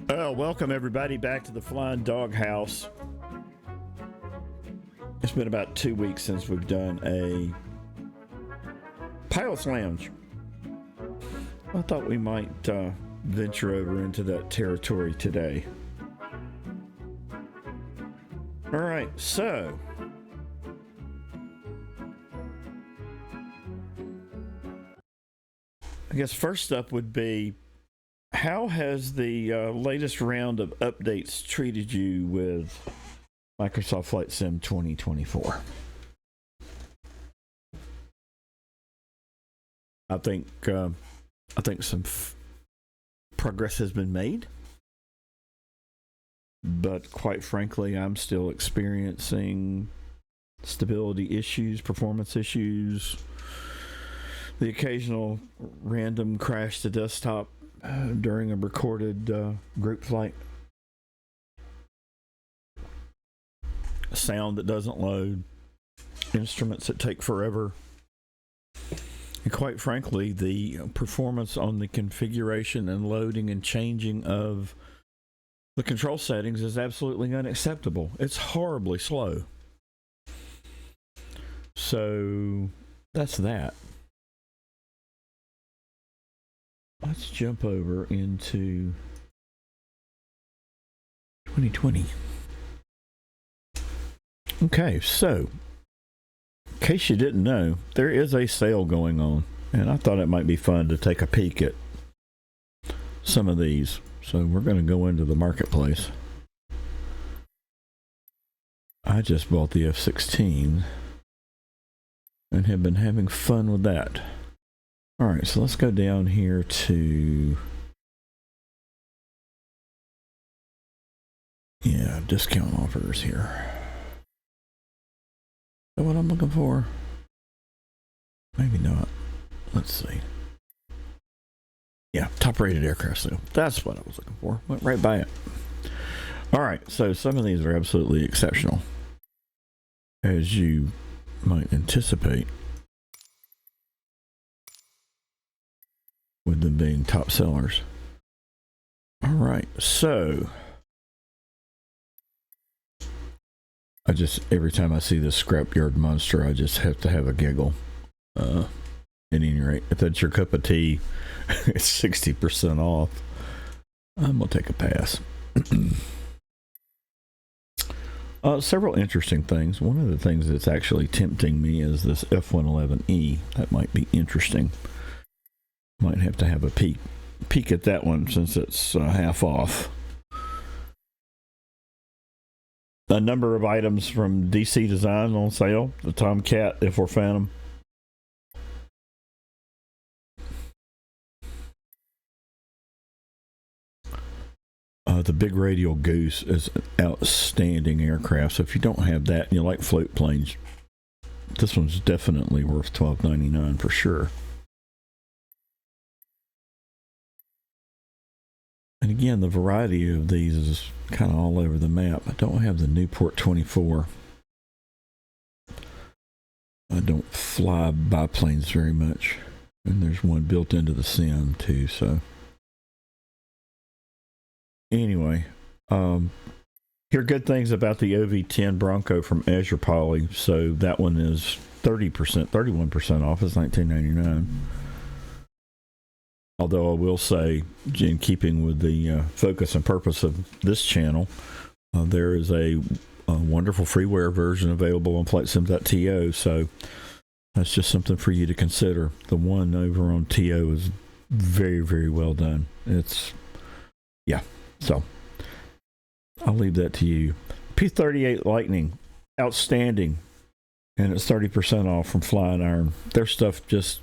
Welcome everybody back to the Flying Doghouse. It's been about 2 weeks since we've done a Pilot's Lounge. I thought we might venture over into that territory today. All right, so I guess first up would be, how has the latest round of updates treated you with Microsoft Flight Sim 2024? I think some progress has been made, but quite frankly, I'm still experiencing stability issues, performance issues, the occasional random crash to desktop during a recorded group flight, sound that doesn't load, instruments that take forever, and quite frankly, the performance on the configuration and loading and changing of the control settings is absolutely unacceptable. It's horribly slow. So that's that. Let's jump over into 2020. Okay, so in case you didn't know, there is a sale going on, and I thought it might be fun to take a peek at some of these. So we're going to go into the marketplace. I just bought the F-16 and have been having fun with that. All right, so let's go down here to, discount offers here. Is that what I'm looking for? Maybe not. Let's see. Yeah, top rated aircraft sale. That's what I was looking for. Went right by it. All right, so some of these are absolutely exceptional, as you might anticipate, with them being top sellers. All right, so every time I see this scrapyard monster, I just have to have a giggle. At any rate, if that's your cup of tea, it's 60% off. I'm gonna take a pass. Several interesting things. One of the things that's actually tempting me is this F-111E. That might be interesting. Might have to have a peek at that one since it's half off. A number of items from DC Design on sale. The Tomcat F4 Phantom. The Big Radial Goose is an outstanding aircraft. So if you don't have that and you like float planes, this one's definitely worth $12.99 for sure. And again, the variety of these is kind of all over the map. I don't have the Newport 24. I don't fly biplanes very much. And there's one built into the Sim too, so. Anyway, hear good things about the OV10 Bronco from Azure Poly. So that one is 31% off. It's $19.99. Although I will say, in keeping with the focus and purpose of this channel, there is a wonderful freeware version available on Flightsim.to, so that's just something for you to consider. The one over on TO is very, very well done. So I'll leave that to you. P-38 Lightning, outstanding, and it's 30% off from Flying Iron. Their stuff just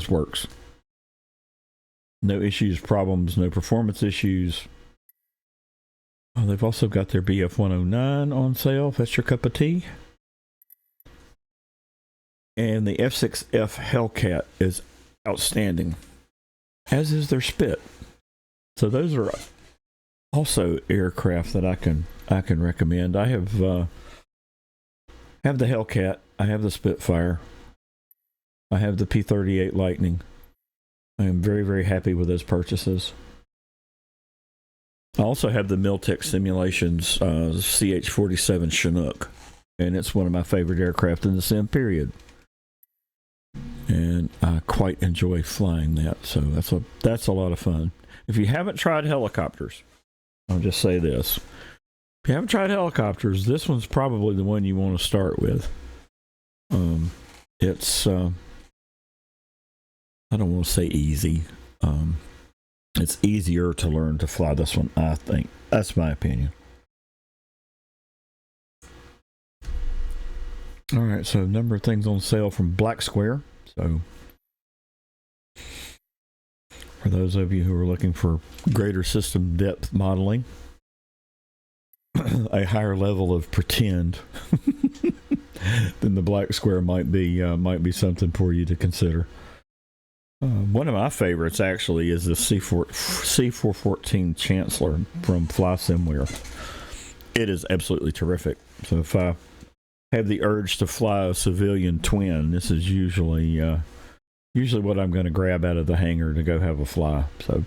works. No issues, problems, no performance issues. Oh, they've also got their BF-109 on sale, if that's your cup of tea. And the F6F Hellcat is outstanding, as is their Spit. So those are also aircraft that I can recommend. I have the Hellcat, I have the Spitfire, I have the P-38 Lightning. I am very, very happy with those purchases. I also have the Miltech Simulations CH-47 Chinook, and it's one of my favorite aircraft in the sim period. And I quite enjoy flying that, so that's a lot of fun. If you haven't tried helicopters, I'll just say this. If you haven't tried helicopters, this one's probably the one you want to start with. It's, I don't want to say easy. It's easier to learn to fly this one, I think. That's my opinion. All right, so a number of things on sale from Black Square. So for those of you who are looking for greater system depth modeling, a higher level of pretend, then the Black Square might be something for you to consider. One of my favorites actually is the C414 Chancellor from Flightsim.to. It is absolutely terrific. So if I have the urge to fly a civilian twin, this is usually what I'm going to grab out of the hangar to go have a fly. So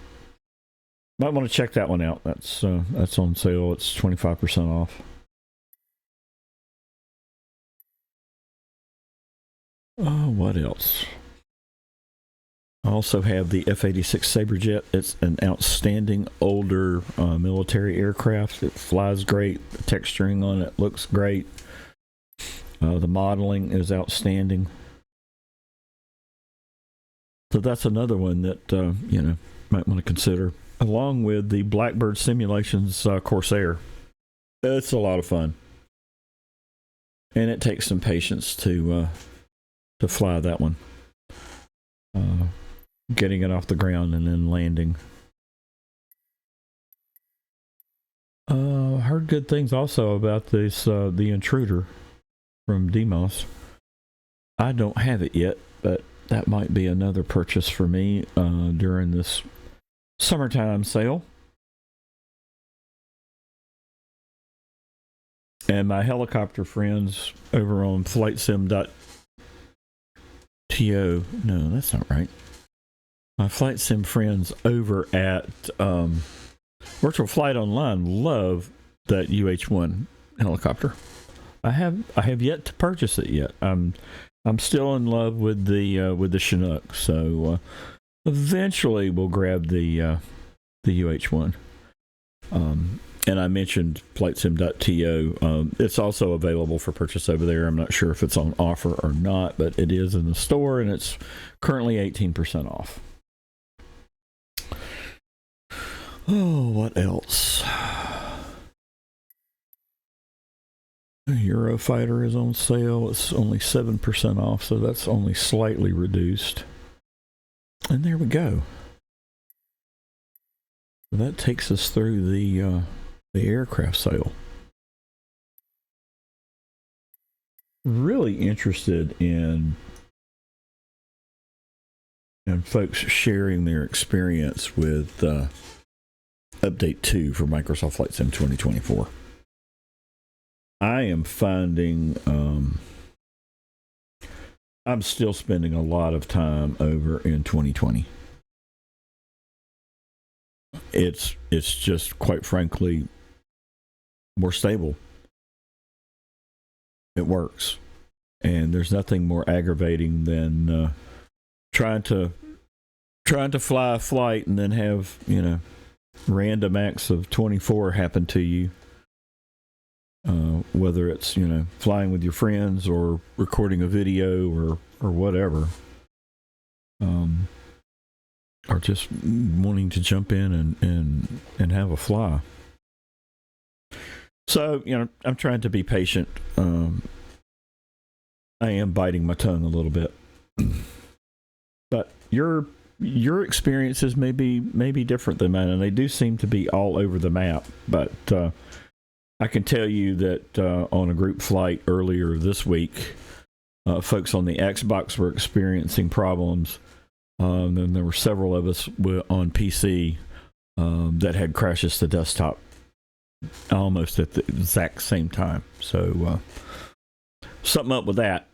might want to check that one out. That's on sale. It's 25% off. What else? I also have the F-86 Saberjet. It's an outstanding older military aircraft. It flies great. The texturing on it looks great. The modeling is outstanding. So that's another one that might want to consider, along with the Blackbird Simulations Corsair. It's a lot of fun, and it takes some patience to fly that one. Getting it off the ground and then landing. Heard good things also about this the Intruder from Demos. I don't have it yet, but that might be another purchase for me during this summertime sale. And my helicopter friends over on Flightsim.to. No, that's not right. My flight sim friends over at Virtual Flight Online love that UH-1 helicopter. I have yet to purchase it yet. I'm still in love with the Chinook, so eventually we'll grab the UH-1. And I mentioned Flightsim.to. It's also available for purchase over there. I'm not sure if it's on offer or not, but it is in the store, and it's currently 18% off. Oh, what else? Eurofighter is on sale. It's only 7% off, so that's only slightly reduced. And there we go. That takes us through the aircraft sale. Really interested in folks sharing their experience with Update 2 for Microsoft Flight Sim 2024. I am finding I'm still spending a lot of time over in 2020. It's just, quite frankly, more stable. It works. And there's nothing more aggravating than trying to fly a flight and then have, random acts of 24 happen to you. Whether it's, flying with your friends or recording a video or whatever. Or just wanting to jump in and have a fly. So, I'm trying to be patient. I am biting my tongue a little bit. But your experiences may be different than mine, and they do seem to be all over the map. But I can tell you that on a group flight earlier this week, folks on the Xbox were experiencing problems. Then there were several of us on PC that had crashes to desktop almost at the exact same time. So something up with that.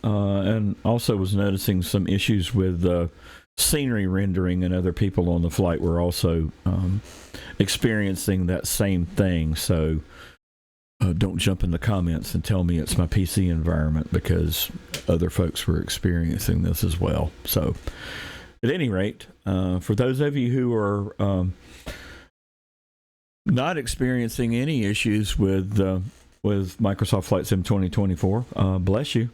And also was noticing some issues with scenery rendering, and other people on the flight were also experiencing that same thing. So don't jump in the comments and tell me it's my PC environment, because other folks were experiencing this as well. So at any rate, for those of you who are not experiencing any issues with Microsoft Flight Sim 2024, bless you.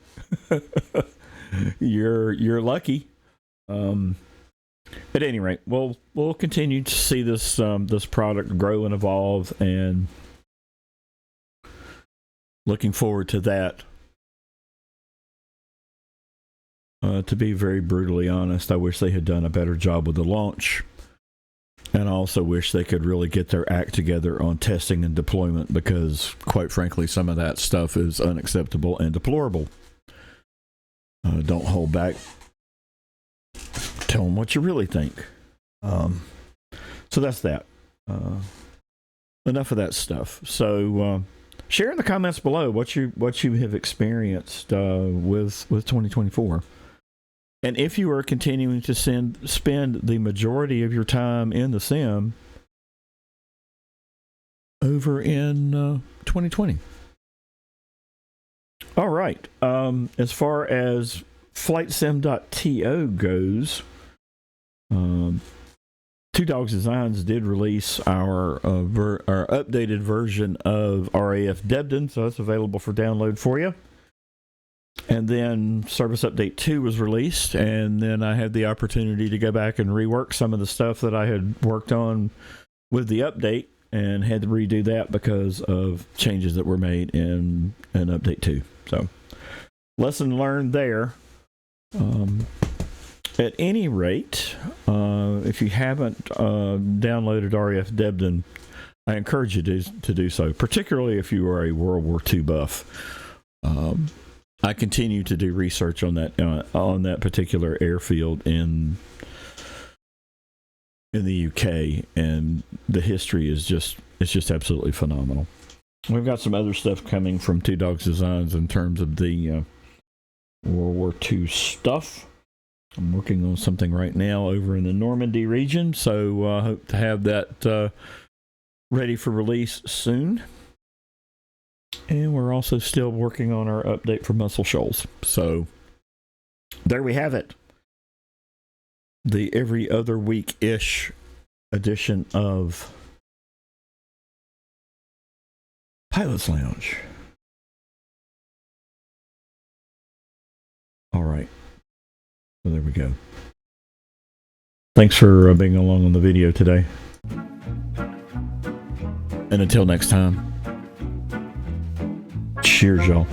You're lucky. At any rate, we'll continue to see this product grow and evolve, and looking forward to that. To be very brutally honest, I wish they had done a better job with the launch, and I also wish they could really get their act together on testing and deployment, because, quite frankly, some of that stuff is unacceptable and deplorable. Don't hold back. Tell them what you really think. So that's that. Enough of that stuff. So share in the comments below what you have experienced with 2024. And if you are continuing to spend the majority of your time in the sim over in 2020. All right. As far as Flightsim.to goes, Two Dogs Designs did release our updated version of RAF Debden, so it's available for download for you. And then Service Update 2 was released, and then I had the opportunity to go back and rework some of the stuff that I had worked on with the update, and had to redo that because of changes that were made in Update 2. So, lesson learned there. At any rate, if you haven't downloaded RAF Debden, I encourage you to do so, particularly if you are a World War II buff. I continue to do research on that particular airfield in the UK, and the history is just absolutely phenomenal. We've got some other stuff coming from Two Dogs Designs in terms of the World War II stuff. I'm working on something right now over in the Normandy region, so I hope to have that ready for release soon. And we're also still working on our update for Muscle Shoals. So there we have it. The every other week-ish edition of Pilot's Lounge. All right. Well, there we go. Thanks for being along on the video today. And until next time, cheers, y'all.